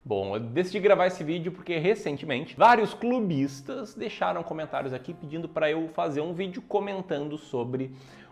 Bom, eu decidi gravar esse vídeo porque recentemente vários clubistas deixaram comentários aqui pedindo para eu fazer um vídeo comentando sobre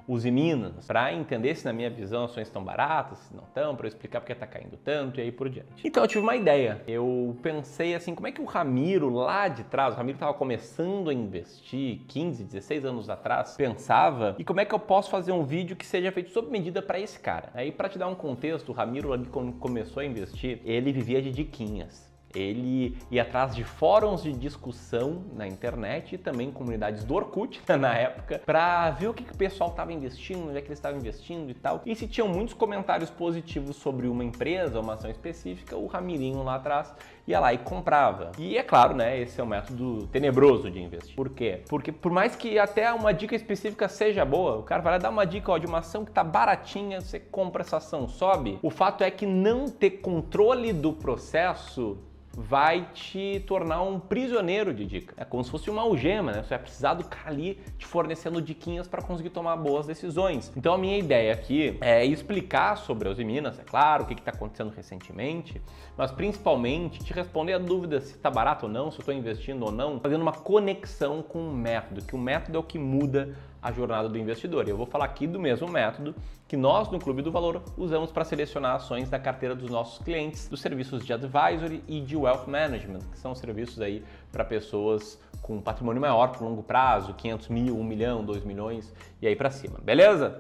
Usiminas, para entender se na minha visão ações estão baratas, se não estão, para eu explicar porque está caindo tanto e aí por diante. Então eu tive uma ideia, eu pensei assim, como é que o Ramiro lá de trás, o Ramiro estava começando a investir 15, 16 anos atrás, pensava, e como é que eu posso fazer um vídeo que seja feito sob medida para esse cara? Aí para te dar um contexto, o Ramiro ali quando começou a investir, ele vivia de diquinhas. Ele ia atrás de fóruns de discussão na internet e também comunidades do Orkut na época para ver o que o pessoal estava investindo, onde é que eles estavam investindo e tal. E se tinham muitos comentários positivos sobre uma empresa, uma ação específica, o Ramirinho lá atrás ia lá e comprava. E é claro, né, esse é um método tenebroso de investir. Por quê? Porque por mais que até uma dica específica seja boa, o cara vai lá dar uma dica ó, de uma ação que tá baratinha, você compra essa ação, sobe. O fato é que não ter controle do processo vai te tornar um prisioneiro de dica. É como se fosse uma algema, né? Você vai precisar do cara ali te fornecendo diquinhas para conseguir tomar boas decisões. Então a minha ideia aqui é explicar sobre a Usiminas, é claro, o que está acontecendo recentemente, mas principalmente te responder a dúvida se está barato ou não, se eu estou investindo ou não, fazendo uma conexão com o método, que o método é o que muda a jornada do investidor. E eu vou falar aqui do mesmo método que nós no Clube do Valor usamos para selecionar ações da carteira dos nossos clientes, dos serviços de advisory e de wealth management, que são serviços aí para pessoas com patrimônio maior por longo prazo, 500 mil, 1 milhão, 2 milhões e aí para cima, beleza?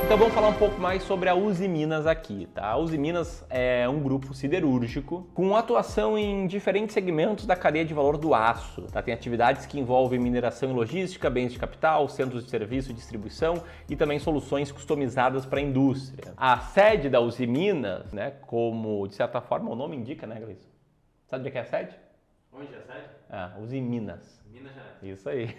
Então vamos falar um pouco mais sobre a Usiminas aqui, tá? A Usiminas é um grupo siderúrgico com atuação em diferentes segmentos da cadeia de valor do aço, tá? Tem atividades que envolvem mineração e logística, bens de capital, centros de serviço e distribuição e também soluções customizadas para a indústria. A sede da Usiminas, né, como de certa forma o nome indica, né, Gleison? Sabe onde é a sede? Onde é a sede? Ah, Usiminas. Minas Gerais. Isso aí.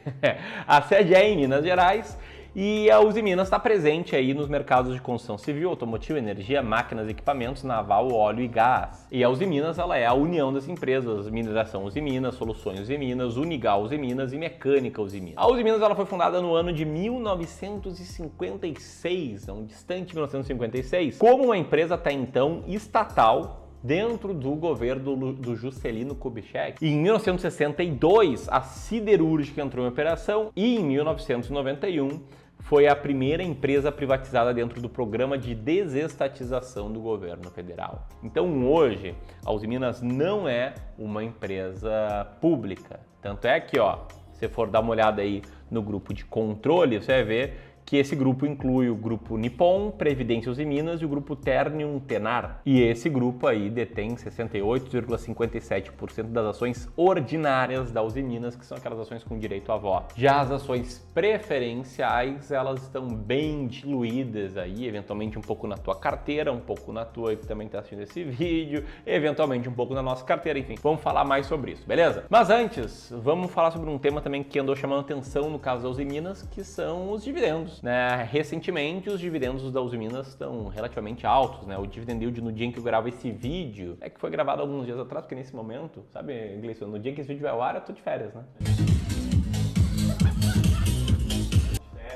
A sede é em Minas Gerais e a Usiminas está presente aí nos mercados de construção civil, automotivo, energia, máquinas, equipamentos, naval, óleo e gás. E a Usiminas, ela é a união das empresas, mineração Usiminas, soluções Usiminas, Unigal Usiminas e mecânica Usiminas. A Usiminas ela foi fundada no ano de 1956, um distante 1956, como uma empresa até então estatal, dentro do governo do Juscelino Kubitschek. E em 1962, a siderúrgica entrou em operação e em 1991 foi a primeira empresa privatizada dentro do programa de desestatização do governo federal. Então hoje, a Usiminas não é uma empresa pública. Tanto é que, ó, se você for dar uma olhada aí no grupo de controle, você vai ver que esse grupo inclui o grupo Nippon, Previdência Usiminas e o grupo Ternium Tenar. E esse grupo aí detém 68,57% das ações ordinárias da Usiminas, que são aquelas ações com direito a voto. Já as ações preferenciais, elas estão bem diluídas aí, eventualmente um pouco na tua carteira, um pouco na tua que também está assistindo esse vídeo, eventualmente um pouco na nossa carteira, enfim. Vamos falar mais sobre isso, beleza? Mas antes, vamos falar sobre um tema também que andou chamando atenção no caso da Usiminas, que são os dividendos. Né? Recentemente, os dividendos da Usiminas estão relativamente altos, né? O dividend yield no dia em que eu gravo esse vídeo, é que foi gravado alguns dias atrás, porque nesse momento, sabe, Gleison, no dia que esse vídeo vai ao ar, eu tô de férias, né?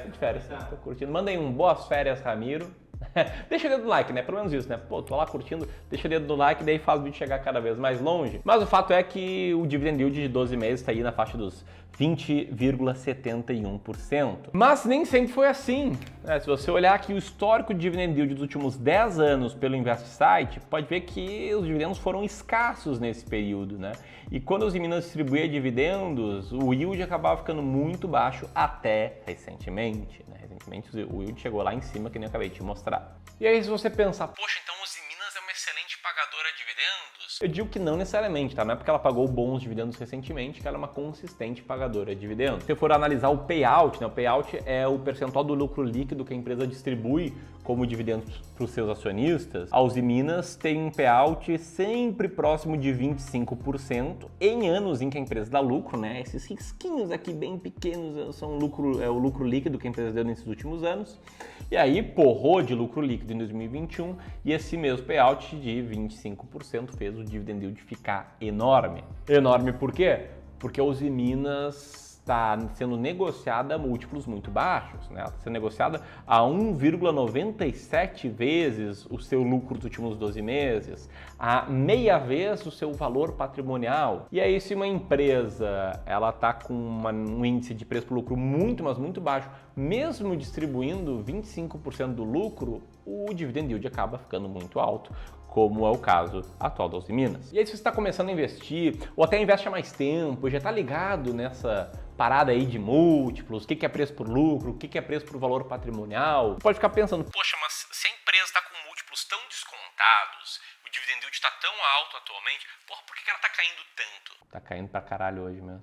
Tô de férias, tô curtindo. Mandem um boas férias, Ramiro. Deixa o dedo no like, né? Pelo menos isso, né? Pô, tô lá curtindo, deixa o dedo no like, daí faz o vídeo chegar cada vez mais longe. Mas o fato é que o dividend yield de 12 meses tá aí na faixa dos 20,71%. Mas nem sempre foi assim, né? Se você olhar aqui o histórico de dividend yield dos últimos 10 anos pelo InvestSight, pode ver que os dividendos foram escassos nesse período, né? E quando a Usiminas distribuía dividendos, o yield acabava ficando muito baixo até recentemente, né? Recentemente o yield chegou lá em cima, que nem eu acabei de te mostrar. E aí se você pensar, poxa, então Usiminas é uma excelente pagadora de dividendos? Eu digo que não necessariamente, tá? Não é porque ela pagou bons dividendos recentemente que ela é uma consistente pagadora de dividendos. Se for analisar o payout, né? O payout é o percentual do lucro líquido que a empresa distribui como dividendos para os seus acionistas. A Usiminas tem um payout sempre próximo de 25% em anos em que a empresa dá lucro, né? Esses risquinhos aqui bem pequenos são o lucro líquido que a empresa deu nesses últimos anos. E aí porrou de lucro líquido em 2021 e esse mesmo payout de 25% fez o dividend yield ficar enorme. Enorme por quê? Porque a Usiminas está sendo negociada a múltiplos muito baixos, né? Ela está sendo negociada a 1,97 vezes o seu lucro dos últimos 12 meses, a meia vez o seu valor patrimonial. E aí, se uma empresa ela está com um índice de preço por lucro muito, mas muito baixo, mesmo distribuindo 25% do lucro, o dividend yield acaba ficando muito alto, como é o caso atual da Usiminas. E aí, se você está começando a investir, ou até investe há mais tempo, já está ligado nessa parada aí de múltiplos, o que é preço por lucro, o que é preço por valor patrimonial, você pode ficar pensando, poxa, mas se a empresa está com múltiplos tão descontados, o dividend yield está tão alto atualmente, porra, por que ela está caindo tanto? Tá caindo pra caralho hoje mesmo.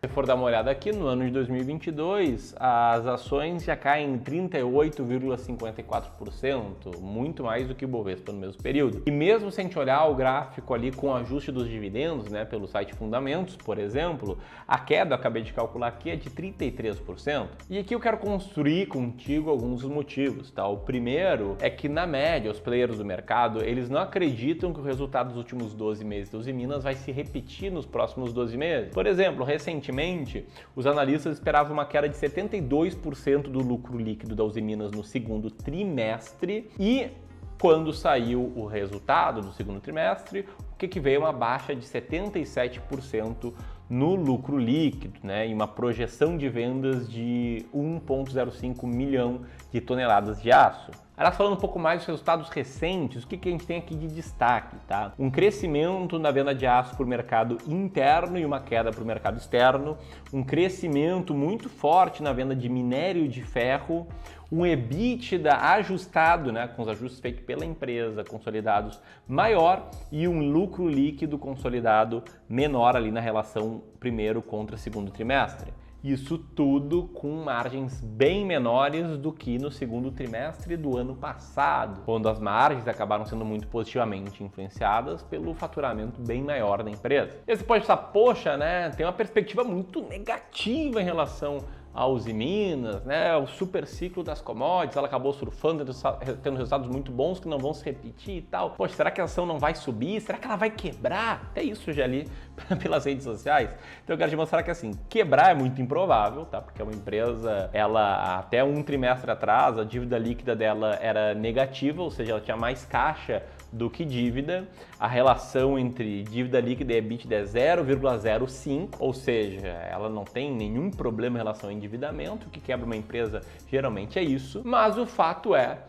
Se for dar uma olhada aqui, no ano de 2022, as ações já caem 38,54%, muito mais do que o Bovespa no mesmo período. E mesmo se a gente olhar o gráfico ali com o ajuste dos dividendos, né, pelo site Fundamentos, por exemplo, a queda, eu acabei de calcular aqui, é de 33%. E aqui eu quero construir contigo alguns dos motivos, tá? O primeiro é que, na média, os players do mercado, eles não acreditam que o resultado dos últimos 12 meses da Usiminas vai se repetir nos próximos 12 meses. Por exemplo, recentemente, os analistas esperavam uma queda de 72% do lucro líquido da Usiminas no segundo trimestre e quando saiu o resultado do segundo trimestre, o que veio? Uma baixa de 77% no lucro líquido, né? E uma projeção de vendas de 1,05 milhão de toneladas de aço. Aliás, falando um pouco mais dos resultados recentes, o que a gente tem aqui de destaque, tá? Um crescimento na venda de aço para o mercado interno e uma queda para o mercado externo, um crescimento muito forte na venda de minério de ferro, um EBITDA ajustado, né, com os ajustes feitos pela empresa, consolidados, maior e um lucro líquido consolidado menor ali na relação primeiro contra segundo trimestre. Isso tudo com margens bem menores do que no segundo trimestre do ano passado, quando as margens acabaram sendo muito positivamente influenciadas pelo faturamento bem maior da empresa. E você pode pensar, poxa, né, tem uma perspectiva muito negativa em relação a Usiminas, né, o super ciclo das commodities, ela acabou surfando, tendo resultados muito bons que não vão se repetir e tal. Poxa, será que a ação não vai subir? Será que ela vai quebrar? Até isso já li pelas redes sociais. Então eu quero te mostrar que assim, quebrar é muito improvável, tá? Porque é uma empresa, ela até um trimestre atrás, a dívida líquida dela era negativa, ou seja, ela tinha mais caixa do que dívida. A relação entre dívida líquida e EBITDA é 0,05, ou seja, ela não tem nenhum problema em relação ao endividamento. O que quebra uma empresa geralmente é isso, mas o fato é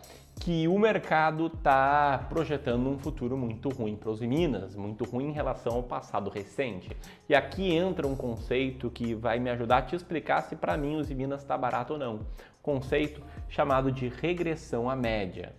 que o mercado está projetando um futuro muito ruim para os Usiminas, muito ruim em relação ao passado recente. E aqui entra um conceito que vai me ajudar a te explicar se para mim os Usiminas está barato ou não. Conceito chamado de regressão à média.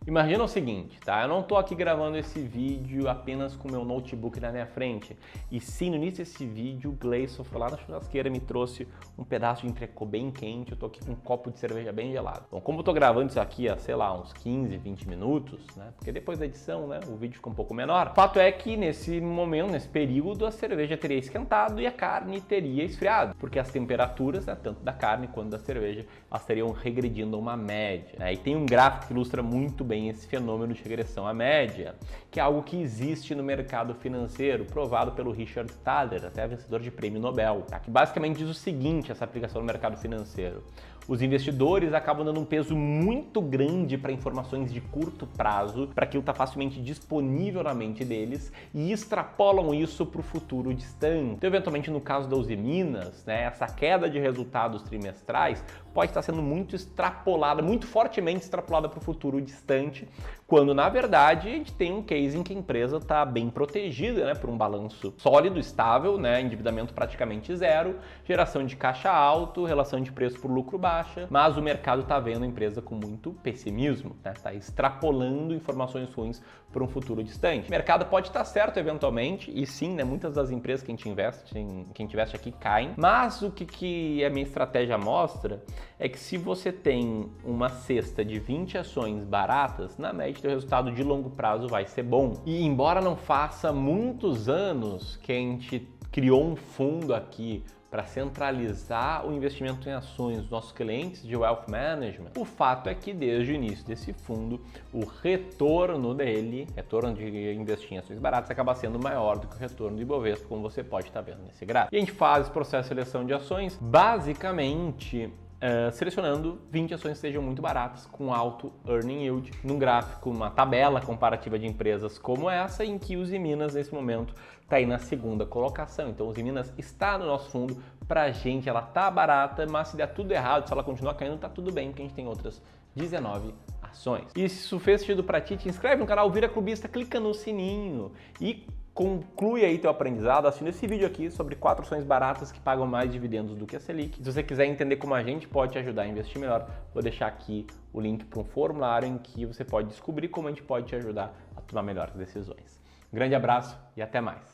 Imagina o seguinte, tá? Eu não estou aqui gravando esse vídeo apenas com o meu notebook na minha frente. E sim, no início desse vídeo, o Gleison foi lá na churrasqueira e me trouxe um pedaço de entrecô bem quente. Eu tô aqui com um copo de cerveja bem gelado. Bom, como eu tô gravando isso aqui há, sei lá, uns 15, 20 minutos, né? Porque depois da edição, né, o vídeo ficou um pouco menor. O fato é que nesse momento, nesse período, a cerveja teria esquentado e a carne teria esfriado. Porque as temperaturas, né, tanto da carne quanto da cerveja, elas teriam regredindo a uma média, né? E tem um gráfico que ilustra muito bem esse fenômeno de regressão à média, que é algo que existe no mercado financeiro, provado pelo Richard Thaler, até vencedor de prêmio Nobel, tá? Que basicamente diz o seguinte, essa aplicação no mercado financeiro: os investidores acabam dando um peso muito grande para informações de curto prazo, para aquilo que está facilmente disponível na mente deles, e extrapolam isso para o futuro distante. Então, eventualmente, no caso da Usiminas, né, essa queda de resultados trimestrais pode estar sendo muito extrapolada, muito fortemente extrapolada para o futuro distante, quando, na verdade, a gente tem um case em que a empresa está bem protegida, né, por um balanço sólido, estável, né, endividamento praticamente zero, geração de caixa alto, relação de preço por lucro baixa, mas o mercado está vendo a empresa com muito pessimismo, né, está extrapolando informações ruins para um futuro distante. O mercado pode estar certo eventualmente, e sim, né, muitas das empresas que a gente investe aqui caem, mas o que a minha estratégia mostra é que se você tem uma cesta de 20 ações baratas, na média o resultado de longo prazo vai ser bom. E embora não faça muitos anos que a gente criou um fundo aqui para centralizar o investimento em ações dos nossos clientes de wealth management, o fato é que desde o início desse fundo, o retorno dele, retorno de investir em ações baratas, acaba sendo maior do que o retorno do Ibovespa, como você pode estar vendo nesse gráfico. E a gente faz esse processo de seleção de ações basicamente selecionando 20 ações que sejam muito baratas, com alto earning yield, num gráfico, uma tabela comparativa de empresas como essa, em que o Usiminas, nesse momento, está aí na segunda colocação. Então, o Usiminas está no nosso fundo, pra gente ela tá barata, mas se der tudo errado, se ela continuar caindo, tá tudo bem, porque a gente tem outras 19 ações. E se isso fez sentido pra ti, te inscreve no canal, vira clubista, clica no sininho e conclui aí teu aprendizado assistindo esse vídeo aqui sobre 4 ações baratas que pagam mais dividendos do que a Selic. Se você quiser entender como a gente pode te ajudar a investir melhor, vou deixar aqui o link para um formulário em que você pode descobrir como a gente pode te ajudar a tomar melhores decisões. Um grande abraço e até mais!